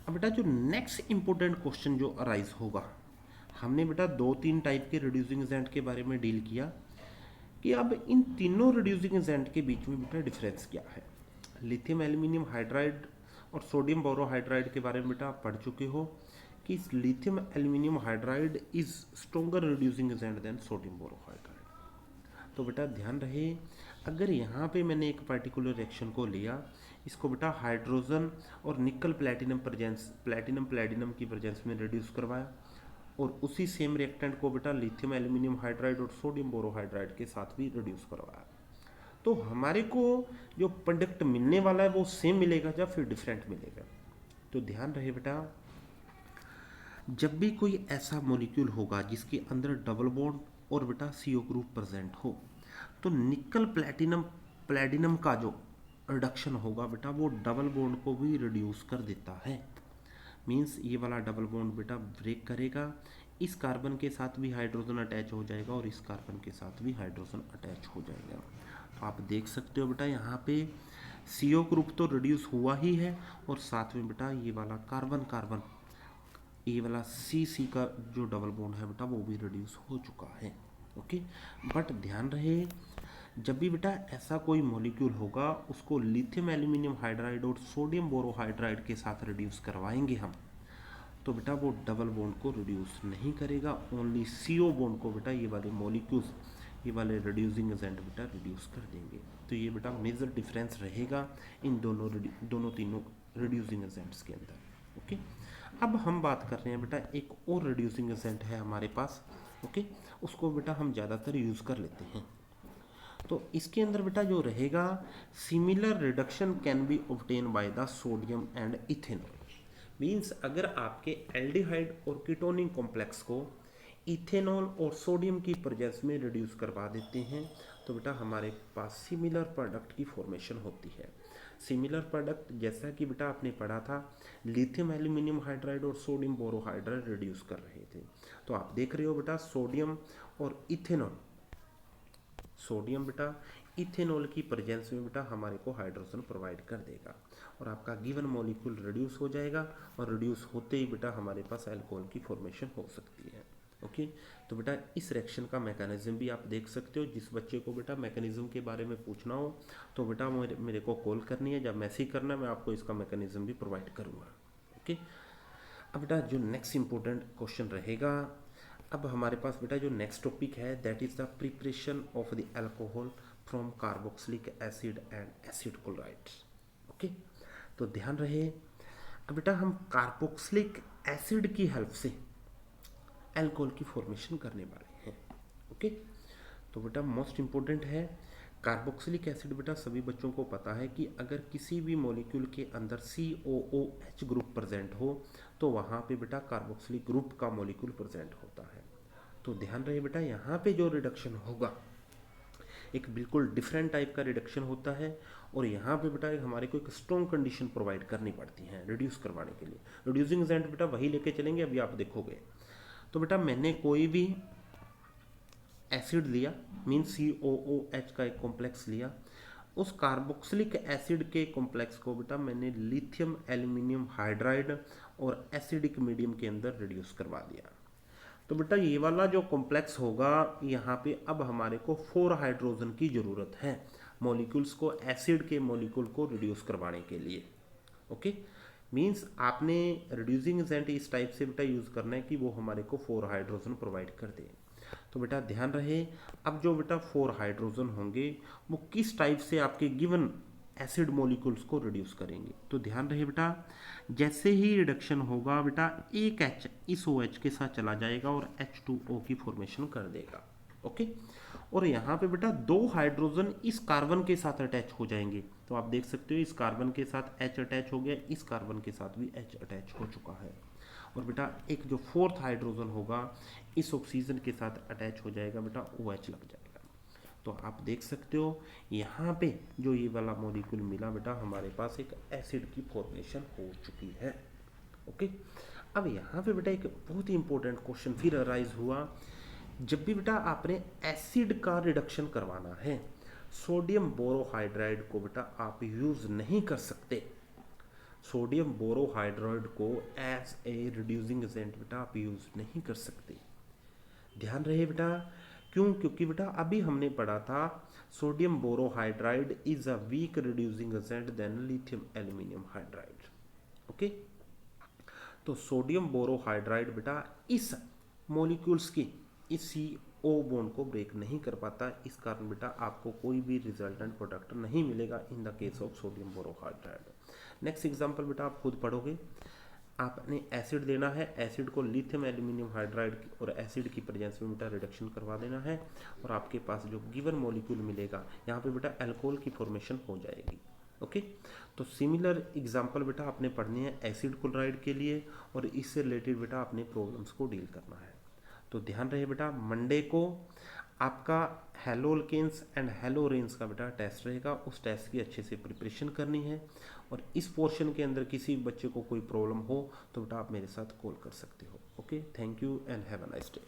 अब बेटा जो नेक्स्ट इंपॉर्टेंट क्वेश्चन जो अराइज होगा, हमने बेटा 2-3 टाइप के रिड्यूसिंग एजेंट के बारे में डील किया कि अब इन तीनों रिड्यूसिंग एजेंट के बीच में बेटा डिफरेंस क्या है। लिथियम एल्यूमिनियम हाइड्राइड और सोडियम बोरोहाइड्राइड के बारे में बेटा आप पढ़ चुके हो कि lithium aluminium hydride is stronger reducing agent than sodium borohydride. तो बेटा ध्यान रहे, अगर यहाँ पे मैंने एक पर्टिकुलर रिएक्शन को लिया, इसको बेटा हाइड्रोजन और निकल प्लेटिनम प्लेटिनम की प्रेजेंस में रिड्यूस करवाया और उसी सेम रिएक्टेंट को बेटा लिथियम एल्यूमिनियम हाइड्राइड और सोडियम बोरोहाइड्राइड के साथ भी रिड्यूस करवाया, तो हमारे को जो प्रोडक्ट मिलने वाला है वो सेम मिलेगा या फिर डिफरेंट मिलेगा। तो ध्यान रहे बेटा, जब भी कोई ऐसा मॉलिक्यूल होगा जिसके अंदर डबल बॉन्ड और बेटा CO ग्रुप प्रेजेंट हो, तो निकल प्लेटिनम का जो रिडक्शन होगा बेटा वो डबल बॉन्ड को भी रिड्यूस कर देता है। मीन्स ये वाला डबल बॉन्ड बेटा ब्रेक करेगा, इस कार्बन के साथ भी हाइड्रोजन अटैच हो जाएगा और इस कार्बन के साथ भी हाइड्रोजन अटैच हो जाएगा। तो आप देख सकते हो बेटा यहाँ पे CO ग्रुप तो रिड्यूस हुआ ही है और साथ में बेटा ये वाला कार्बन ये वाला C का जो डबल बॉन्ड है बेटा वो भी रिड्यूस हो चुका है। ओके, बट ध्यान रहे, जब भी बेटा ऐसा कोई मॉलिक्यूल होगा उसको लिथियम एल्यूमिनियम हाइड्राइड और सोडियम बोरोहाइड्राइड के साथ रिड्यूस करवाएंगे हम, तो बेटा वो डबल बॉन्ड को रिड्यूस नहीं करेगा, ओनली CO बॉन्ड को बेटा ये वाले मॉलिक्यूल्स ये वाले रिड्यूसिंग एजेंट बेटा रिड्यूस कर देंगे। तो ये बेटा मेजर डिफरेंस रहेगा इन दोनों तीनों रिड्यूसिंग एजेंट्स के अंदर। ओके, अब हम बात कर रहे हैं बेटा एक और रिड्यूसिंग एजेंट है हमारे पास। ओके, उसको बेटा हम ज़्यादातर यूज़ कर लेते हैं। तो इसके अंदर बेटा जो रहेगा, similar reduction can be obtain by the sodium and ethanol. Means अगर आपके एल्डिहाइड और कीटोनिक कॉम्प्लेक्स को इथेनॉल और सोडियम की प्रेजेंस में रिड्यूस करवा देते हैं, तो बेटा हमारे पास सिमिलर प्रोडक्ट की फॉर्मेशन होती है। सिमिलर प्रोडक्ट जैसा कि बेटा आपने पढ़ा था, लिथियम एल्यूमिनियम हाइड्राइड और सोडियम बोरोहाइड्राइड रिड्यूस कर रहे थे। तो आप देख रहे हो बेटा सोडियम और इथेनॉल, सोडियम बेटा इथेनॉल की प्रेजेंस में बेटा हमारे को हाइड्रोजन प्रोवाइड कर देगा और आपका गिवन मॉलिक्यूल रिड्यूस हो जाएगा और रिड्यूस होते ही बेटा हमारे पास अल्कोहल की फॉर्मेशन हो सकती है। ओके, तो बेटा इस रिएक्शन का मैकेनिज्म भी आप देख सकते हो। जिस बच्चे को बेटा मैकेनिज्म के बारे में पूछना हो तो बेटा मेरे को कॉल करनी है, जब मैसेज करना मैं आपको इसका मैकेनिज्म भी प्रोवाइड करूँगा। ओके, अब बेटा जो नेक्स्ट इंपॉर्टेंट क्वेश्चन रहेगा, अब हमारे पास बेटा जो नेक्स्ट टॉपिक है that is the preparation of the alcohol from carboxylic acid and acid chloride. Okay, तो ध्यान रहे, अब बेटा हम कार्बोक्सिलिक एसिड की हेल्प से अल्कोहल की फॉर्मेशन करने वाले हैं। ओके, तो बेटा मोस्ट इंपॉर्टेंट है कार्बोक्सिलिक एसिड। बेटा सभी बच्चों को पता है कि अगर किसी भी मॉलिक्यूल के अंदर COOH ग्रुप प्रेजेंट हो तो वहाँ पे बेटा कार्बोक्सिलिक ग्रुप का मॉलिक्यूल प्रेजेंट होता है। तो ध्यान रहे बेटा, यहाँ पे जो रिडक्शन होगा एक बिल्कुल डिफरेंट टाइप का रिडक्शन होता है और यहाँ पे बेटा हमारे को एक स्ट्रॉन्ग कंडीशन प्रोवाइड करनी पड़ती है रिड्यूस करवाने के लिए। रिड्यूसिंग एजेंट बेटा वही लेके चलेंगे, अभी आप देखोगे। तो बेटा मैंने कोई भी एसिड लिया, मीन्स COOH का एक कॉम्प्लेक्स लिया, उस कार्बोक्सिलिक एसिड के कॉम्प्लेक्स को बेटा मैंने लिथियम एल्यूमिनियम हाइड्राइड और एसिडिक मीडियम के अंदर रिड्यूस करवा दिया। तो बेटा ये वाला जो कॉम्प्लेक्स होगा यहाँ पे अब हमारे को 4 हाइड्रोजन की ज़रूरत है मॉलिक्यूल्स को, एसिड के मॉलिक्यूल को रिड्यूस करवाने के लिए। ओके, मीन्स आपने रिड्यूसिंग एजेंट इस टाइप से बेटा यूज़ करना है कि वो हमारे को 4 हाइड्रोजन प्रोवाइड कर दे। तो बेटा ध्यान रहे, अब जो बेटा 4 हाइड्रोजन होंगे वो किस टाइप से आपके गिवन एसिड मॉलिक्यूल्स को रिड्यूस करेंगे। तो ध्यान रहे बेटा, जैसे ही रिडक्शन होगा बेटा एक H इस OH के साथ चला जाएगा और H2O की फॉर्मेशन कर देगा। ओके, और यहाँ पे बेटा 2 हाइड्रोजन इस कार्बन के साथ अटैच हो जाएंगे। तो आप देख सकते हो इस कार्बन के साथ H अटैच हो गया, इस कार्बन के साथ भी H अटैच हो चुका है। और बेटा एक जो 4th हाइड्रोजन होगा इस ऑक्सीजन के साथ अटैच हो जाएगा बेटा, OH लग जाएगा। तो आप देख सकते हो यहाँ पे जो ये वाला मॉलिक्यूल मिला बेटा हमारे पास एक एसिड की फॉर्मेशन हो चुकी है। ओके, अब यहाँ पे बेटा एक बहुत ही इंपॉर्टेंट क्वेश्चन फिर अराइज हुआ, जब भी बेटा आपने एसिड का रिडक्शन करवाना है, सोडियम बोरोहाइड्राइड को बेटा आप यूज़ नहीं कर सकते। सोडियम बोरोहाइड्राइड को एज ए रिड्यूसिंग एजेंट बेटा आप यूज नहीं कर सकते। ध्यान रहे बेटा, क्यों? क्योंकि बेटा अभी हमने पढ़ा था sodium borohydride is a weak reducing agent than lithium aluminium hydride. Okay, तो सोडियम बोरोहाइड्राइड बेटा इस मॉलिक्यूल्स की इस CO बॉन्ड को ब्रेक नहीं कर पाता, इस कारण बेटा आपको कोई भी रिजल्टेंट प्रोडक्ट नहीं मिलेगा in the case of sodium borohydride. Next example बेटा आप खुद पढ़ोगे। आपने एसिड लेना है, एसिड को लिथियम एल्यूमिनियम हाइड्राइड और एसिड की प्रेजेंस में बेटा रिडक्शन करवा देना है और आपके पास जो गिवन मॉलिक्यूल मिलेगा यहाँ पे बेटा अल्कोहल की फॉर्मेशन हो जाएगी। ओके, तो सिमिलर एग्जांपल बेटा आपने पढ़ने हैं एसिड क्लोराइड के लिए और इससे रिलेटेड बेटा आपने प्रॉब्लम्स को डील करना है। तो ध्यान रहे बेटा, मंडे को आपका हेलोल्केन्स एंड हेलोरेन्स का बेटा टेस्ट रहेगा, उस टेस्ट की अच्छे से प्रिपरेशन करनी है और इस पोर्शन के अंदर किसी बच्चे को कोई प्रॉब्लम हो तो बेटा आप मेरे साथ कॉल कर सकते हो। Okay, thank you and have a nice day.